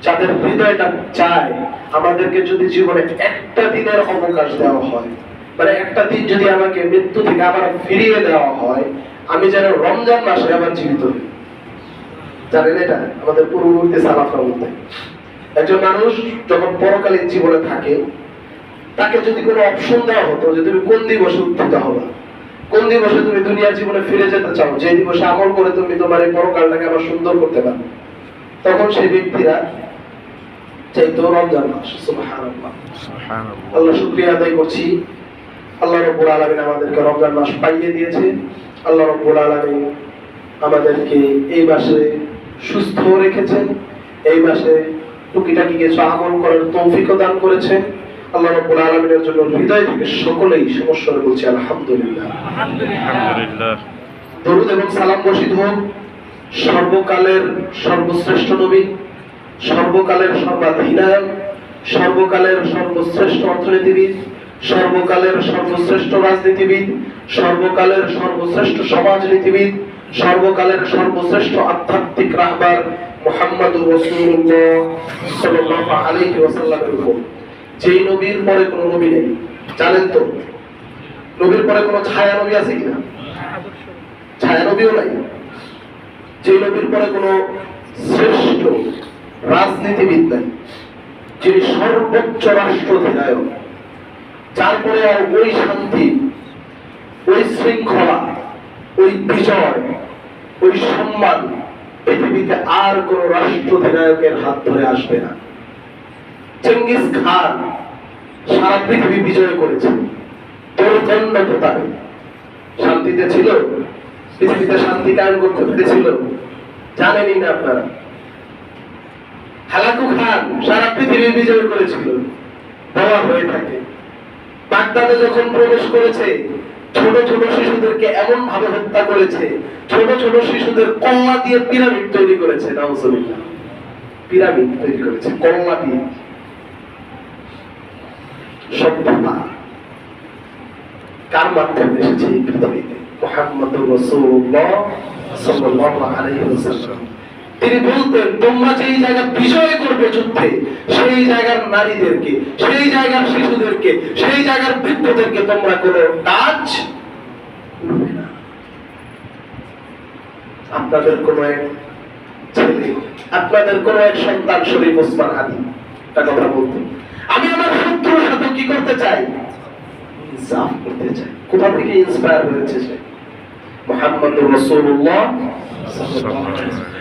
যাদের হৃদয়টা চায় আমাদেরকে যদি জীবনে একটা দিনের অবকাশ দেওয়া হয়, মানে একটা দিন যদি আমাকে মৃত্যু থেকে আবার ফিরিয়ে দেওয়া হয়, আমি যেন রমজান মাসে আবার জীবিত হই। জানেন এটা আমাদের পূর্ববর্তী সালাফের মধ্যে একজন মানুষ যখন পরকালীন জীবনে থাকে, তাকে যদি কোনো অপশন দেওয়া হতো যে তুমি কোন দিবসে উত্থিত হবা, কোন দিবসে তুমি দুনিয়ার জীবনে ফিরে যেতে চাও, যে দিবসে আমল করে তুমি তোমার এই পরকালটাকে আবার সুন্দর করতে পারবে, তখন সেই ব্যক্তিরা চাইতো রমজান মাস। সুবহানাল্লাহ, আল্লাহ শুকরিয়া আদায় করছি, আল্লাহ রাব্বুল আলামিন আমাদেরকে রমজান মাস পাইয়ে দিয়েছে। আল্লাহ রাব্বুল আলামিন আমাদেরকে এই মাসে সুস্থ রেখেছেন, এই মাসে টুকিটাকি কিছু আমল করার তৌফিকও দান করেছেন। আল্লাহ রাব্বুল আলামিনের জন্য হৃদয় থেকে সকলেই সমস্যারে বলছি আলহামদুলিল্লাহ। আলহামদুলিল্লাহ। দরুদ এবং সালাম বর্ষিত হোক সর্বকালের সর্বশ্রেষ্ঠ নবী, সর্বকালের সর্বাধিনায়ক, সর্বকালের সর্বশ্রেষ্ঠ অর্থনীতিবিদ, সর্বকালের সর্বশ্রেষ্ঠ রাজনীতিবিদ, সর্বকালের সর্বশ্রেষ্ঠ সমাজনীতিবিদ, সর্বকালের সর্বশ্রেষ্ঠ আধ্যাত্মিক রাহবার মুহাম্মদুর রাসূলুল্লাহ সাল্লাল্লাহু আলাইহি ওয়াসাল্লামের উপর, যেই নবীর পরে কোনো নবী নেই। জানেন তো নবীর পরে কোনো ছায়া নবী আছে কিনা? ছায়া নবীও নাই। যেই নবীর পরে কোনো শ্রেষ্ঠ রাজনীতিবিদ নাই, যিনি সর্বোচ্চ রাষ্ট্রাধিনায়ক, তারপরে আর ওই শান্তি, ওই শৃঙ্খলা, ওই বিজয়, ওই সম্মান পৃথিবীতে আর কোন রাষ্ট্রাধিনায়কের হাত ধরে আসবে না। চেঙ্গিস খান সারা পৃথিবী বিজয় করেছে প্রচন্ড প্রতাপে, শান্তিতে ছিল, পৃথিবীতে শান্তি কায়েম করতে পেরেছিল, জানেনই না আপনারা। হালাকু খান সারা পৃথিবী বিজয় করেছিল, বলা হয়ে থাকে। বাগদাদে যখন প্রবেশ করেছে, ছোট ছোট শিশুদেরকে এমন ভাবে হত্যা করেছে, ছোট ছোট শিশুদের কল্লা দিয়ে পিরামিড তৈরি করেছে। নাউজুবিল্লাহ, পিরামিড তৈরি করেছে কল্লা দিয়ে। সভ্যতা কার মাধ্যমে এসেছে এই পৃথিবীতে? মুহাম্মদুর রাসূলুল্লাহ সাল্লাল্লাহু আলাইহি ওয়াসাল্লাম। তিনি বলতেন, তোমরা যেই জায়গা বিজয় করবে যুদ্ধে, সেই জায়গার নারীদেরকে, সেই জায়গার শিশুদেরকে, সেই জায়গার বৃদ্ধদেরকে তোমরা কোনো কাজ করবে না। আপনাদের কোনো এক ছেলে, আপনাদের কোনো এক সন্তান শরীফ ওসমান হাদি একটা কথা বলতেন, আমি আমার শত্রুর সাথে কি করতে চাই? ইনসাফ করতে চাই। কোথা থেকে ইন্সপায়ার হয়েছে সে? মুহাম্মদুর রাসূলুল্লাহ সাল্লাল্লাহু আলাইহি ওয়াসাল্লাম।